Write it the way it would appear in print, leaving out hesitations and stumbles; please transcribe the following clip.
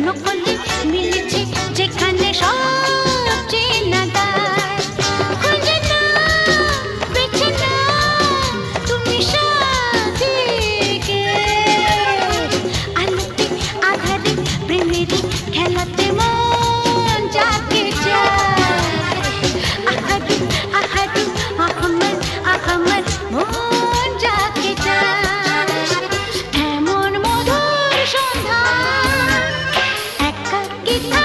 নকলে মিলেছে যেখানে সব চেনা দায়। খুঁজে নাও, বেছে নাও তুমি সাথীকে। আলোতে আধারে প্রেমেরই খেলাতে মন যাকে চায়। আহারে আহারে আহমদ আহমদ মন যাকে চায়। এমন মধুর সন্ধ্যা একাকিতা